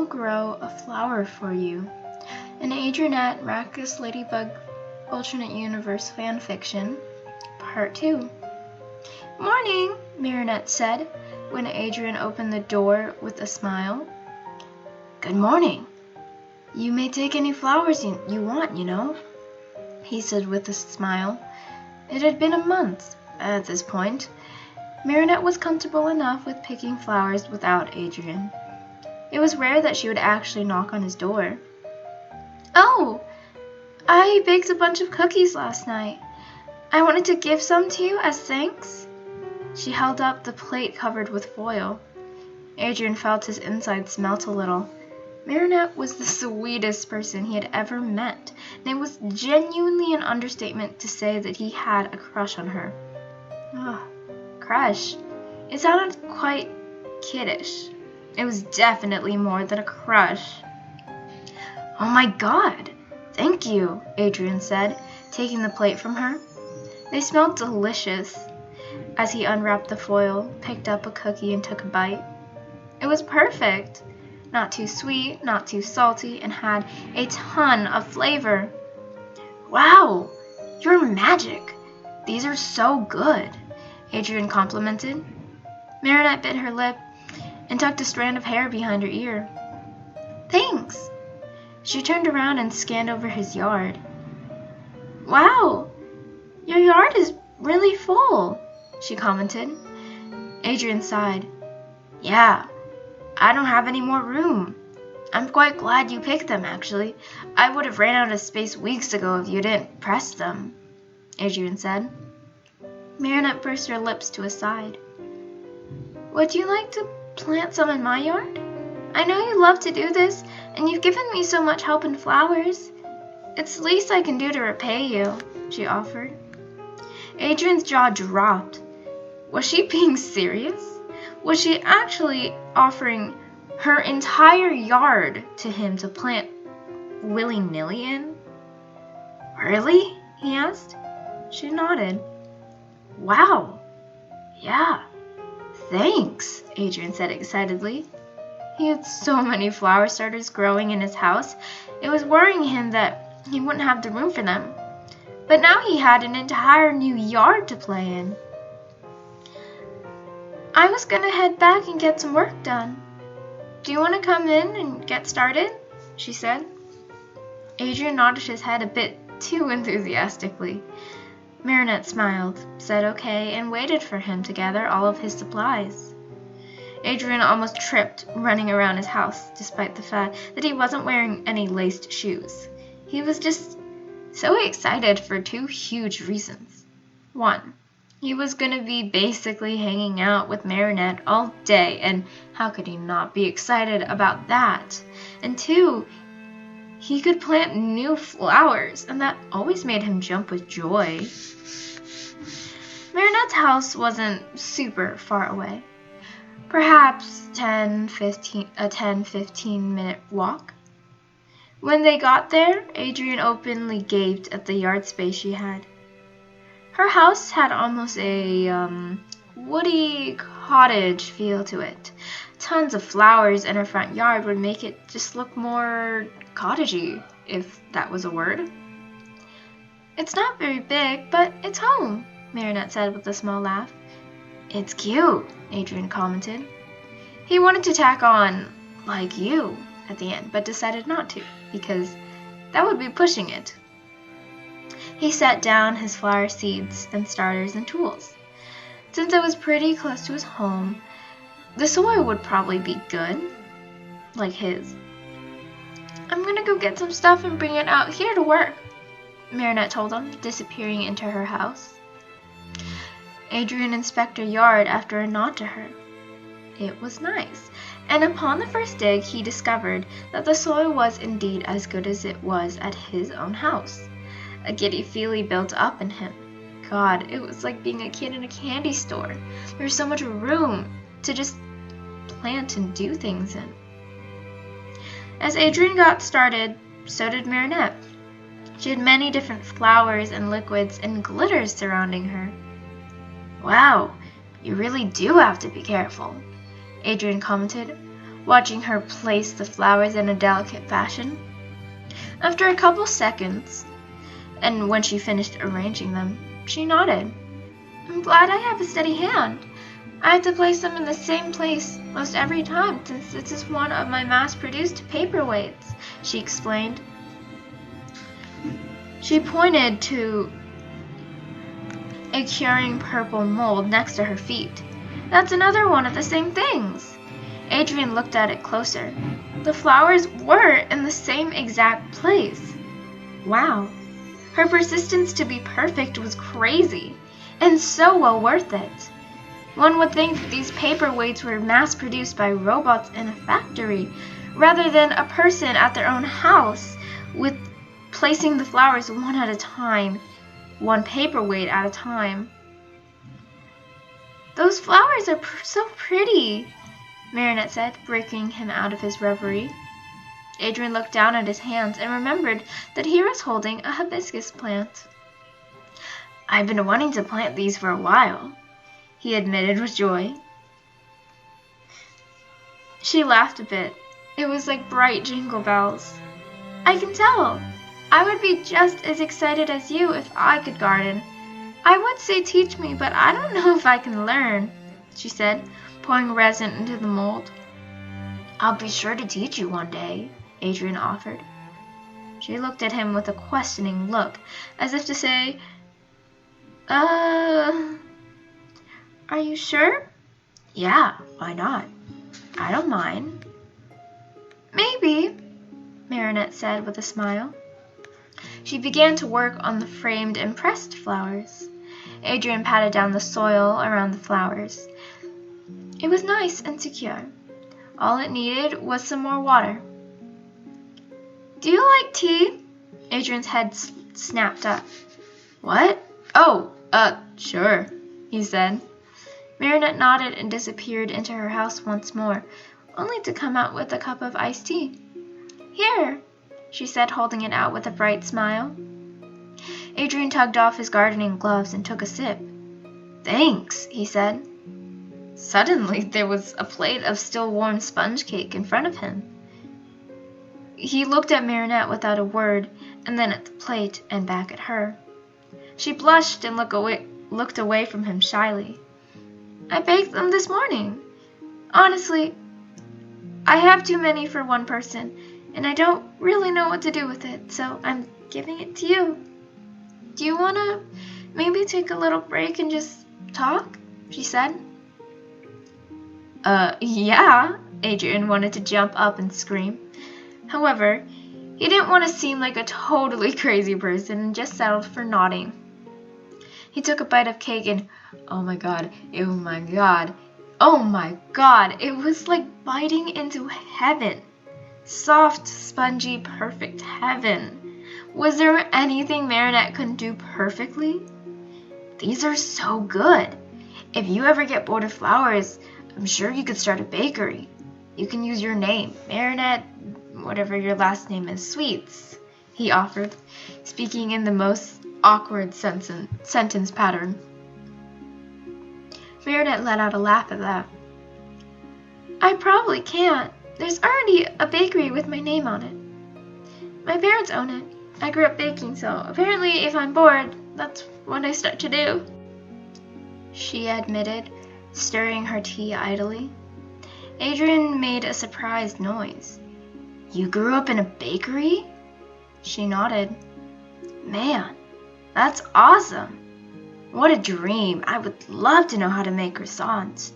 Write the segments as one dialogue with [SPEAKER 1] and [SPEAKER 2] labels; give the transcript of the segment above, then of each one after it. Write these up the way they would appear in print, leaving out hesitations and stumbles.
[SPEAKER 1] grow a flower for you. An Adrienette Miraculous Ladybug Alternate Universe Fanfiction, Part 2. "Morning," Marinette said, when Adrien opened the door with a smile. "Good morning. You may take any flowers you want, you know," he said with a smile. It had been a month at this point. Marinette was comfortable enough with picking flowers without Adrien. It was rare that she would actually knock on his door. "Oh, I baked a bunch of cookies last night. I wanted to give some to you as thanks." She held up the plate covered with foil. Adrien felt his insides melt a little. Marinette was the sweetest person he had ever met, and it was genuinely an understatement to say that he had a crush on her. Crush. It sounded quite kiddish. It was definitely more than a crush. "Oh my God, thank you," Adrien said, taking the plate from her. They smelled delicious. As he unwrapped the foil, picked up a cookie and took a bite. It was perfect. Not too sweet, not too salty, and had a ton of flavor. "Wow, you're magic. These are so good," Adrien complimented. Marinette bit her lip and tucked a strand of hair behind her ear. "Thanks." She turned around and scanned over his yard. "Wow, your yard is really full," she commented. Adrien sighed. "Yeah, I don't have any more room. I'm quite glad you picked them, actually. I would have ran out of space weeks ago if you didn't press them," Adrien said. Marinette pursed her lips to his side. "Would you like to plant some in my yard? I know you love to do this, and you've given me so much help in flowers. It's the least I can do to repay you," she offered. Adrien's jaw dropped. Was she being serious? Was she actually offering her entire yard to him to plant willy-nilly in? "Really?" he asked. She nodded. "Wow. Yeah. Thanks," Adrien said excitedly. He had so many flower starters growing in his house, it was worrying him that he wouldn't have the room for them. But now he had an entire new yard to play in. "I was gonna head back and get some work done. Do you want to come in and get started?" she said. Adrien nodded his head a bit too enthusiastically. Marinette smiled, said okay, and waited for him to gather all of his supplies. Adrien almost tripped running around his house, despite the fact that he wasn't wearing any laced shoes. He was just so excited for two huge reasons. One, he was going to be basically hanging out with Marinette all day, and how could he not be excited about that? And two, he could plant new flowers, and that always made him jump with joy. Marinette's house wasn't super far away. Perhaps a 10-15 minute walk. When they got there, Adrien openly gaped at the yard space she had. Her house had almost a woody cottage feel to it. Tons of flowers in her front yard would make it just look more cottagey, if that was a word. "It's not very big, but it's home," Marinette said with a small laugh. "It's cute," Adrien commented. He wanted to tack on, "like you," at the end, but decided not to, because that would be pushing it. He set down his flower seeds and starters and tools. Since it was pretty close to his home, the soil would probably be good, like his. "I'm gonna go get some stuff and bring it out here to work," Marinette told him, disappearing into her house. Adrien inspected her yard after a nod to her. It was nice, and upon the first dig he discovered that the soil was indeed as good as it was at his own house. A giddy-feely built up in him. God, it was like being a kid in a candy store. There was so much room to just plant and do things in. As Adrien got started, so did Marinette. She had many different flowers and liquids and glitters surrounding her. "Wow, you really do have to be careful," Adrien commented. watching her place the flowers in a delicate fashion. After a couple seconds, and when she finished arranging them, she nodded. "I'm glad I have a steady hand. I have to place them in the same place most every time since this is one of my mass-produced paperweights," she explained. She pointed to a curing purple mold next to her feet. "That's another one of the same things." Adrien looked at it closer. The flowers were in the same exact place. Wow. Her persistence to be perfect was crazy, and so well worth it. One would think these paperweights were mass-produced by robots in a factory, rather than a person at their own house, with placing the flowers one at a time, one paperweight at a time. "Those flowers are so pretty," Marinette said, breaking him out of his reverie. Adrien looked down at his hands and remembered that he was holding a hibiscus plant. "I've been wanting to plant these for a while," he admitted with joy. She laughed a bit. It was like bright jingle bells. "I can tell. I would be just as excited as you if I could garden. I would say teach me, but I don't know if I can learn," she said, pouring resin into the mold. "I'll be sure to teach you one day," Adrien offered. She looked at him with a questioning look, as if to say, Are you sure?" "Yeah, why not? I don't mind." "Maybe," Marinette said with a smile. She began to work on the framed and pressed flowers. Adrien patted down the soil around the flowers. It was nice and secure. All it needed was some more water. "Do you like tea?" Adrien's head snapped up. "What? Oh, sure," he said. Marinette nodded and disappeared into her house once more, only to come out with a cup of iced tea. "Here," she said, holding it out with a bright smile. Adrien tugged off his gardening gloves and took a sip. "Thanks," he said. Suddenly, there was a plate of still warm sponge cake in front of him. He looked at Marinette without a word, and then at the plate and back at her. She blushed and looked away from him shyly. "I baked them this morning. Honestly, I have too many for one person, and I don't really know what to do with it, so I'm giving it to you. Do you want to maybe take a little break and just talk?" she said. Yeah," Adrien wanted to jump up and scream. However, he didn't want to seem like a totally crazy person and just settled for nodding. He took a bite of cake and, oh my god, it was like biting into heaven. Soft, spongy, perfect heaven. Was there anything Marinette couldn't do perfectly? These are so good. If you ever get bored of flowers, I'm sure you could start a bakery. You can use your name, Marinette, whatever your last name is, Sweets, he offered, speaking in the most awkward sentence pattern. Marinette let out a laugh at that. "I probably can't. There's already a bakery with my name on it. My parents own it. I grew up baking, so apparently if I'm bored, that's what I start to do," she admitted, stirring her tea idly. Adrien made a surprised noise. "You grew up in a bakery?" She nodded. "Man, that's awesome. What a dream. I would love to know how to make croissants.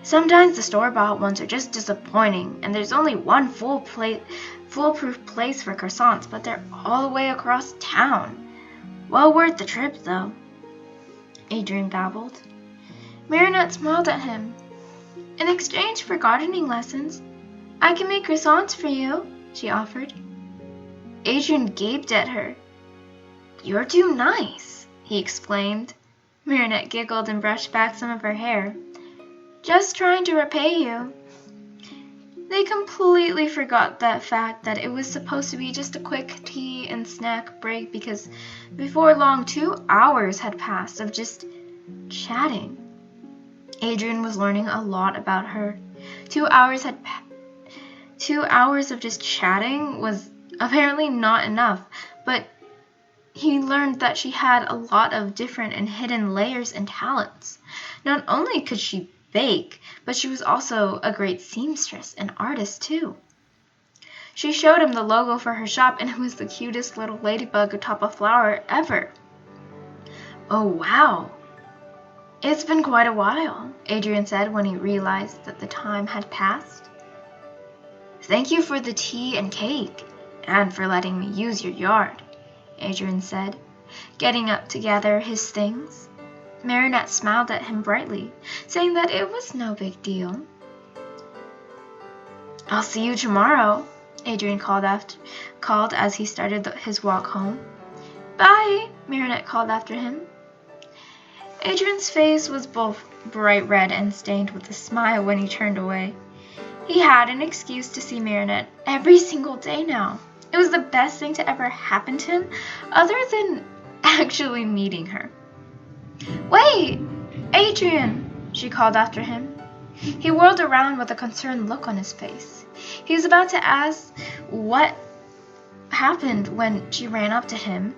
[SPEAKER 1] Sometimes the store-bought ones are just disappointing, and there's only one foolproof place for croissants, but they're all the way across town. Well worth the trip, though," Adrien babbled. Marinette smiled at him. "In exchange for gardening lessons, I can make croissants for you," she offered. Adrien gaped at her. "You're too nice," he exclaimed. Marinette giggled and brushed back some of her hair. "Just trying to repay you." They completely forgot that fact that it was supposed to be just a quick tea and snack break because before long 2 hours had passed of just chatting. Adrien was learning a lot about her. 2 hours had 2 hours of just chatting was apparently not enough, but he learned that she had a lot of different and hidden layers and talents. Not only could she bake, but she was also a great seamstress and artist too. She showed him the logo for her shop, and it was the cutest little ladybug atop a flower ever. Oh wow! It's been quite a while, Adrien said when he realized that the time had passed. Thank you for the tea and cake, and for letting me use your yard, Adrien said, getting up to gather his things. Marinette smiled at him brightly, saying that it was no big deal. I'll see you tomorrow, Adrien called as he started his walk home. Bye, Marinette called after him. Adrien's face was both bright red and stained with a smile when he turned away. He had an excuse to see Marinette every single day now. It was the best thing to ever happen to him, other than actually meeting her. Wait, Adrien, she called after him. He whirled around with a concerned look on his face. He was about to ask what happened when she ran up to him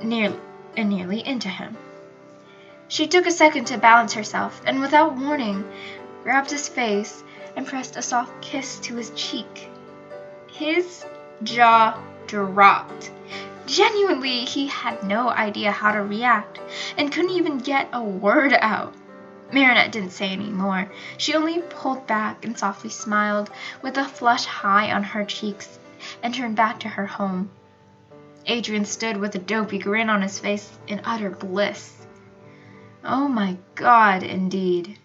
[SPEAKER 1] nearly into him. She took a second to balance herself, and without warning, grabbed his face and pressed a soft kiss to his cheek. His jaw dropped. Genuinely, he had no idea how to react, and couldn't even get a word out. Marinette didn't say any more. She only pulled back and softly smiled, with a flush high on her cheeks, and turned back to her home. Adrien stood with a dopey grin on his face in utter bliss. Oh my God, indeed.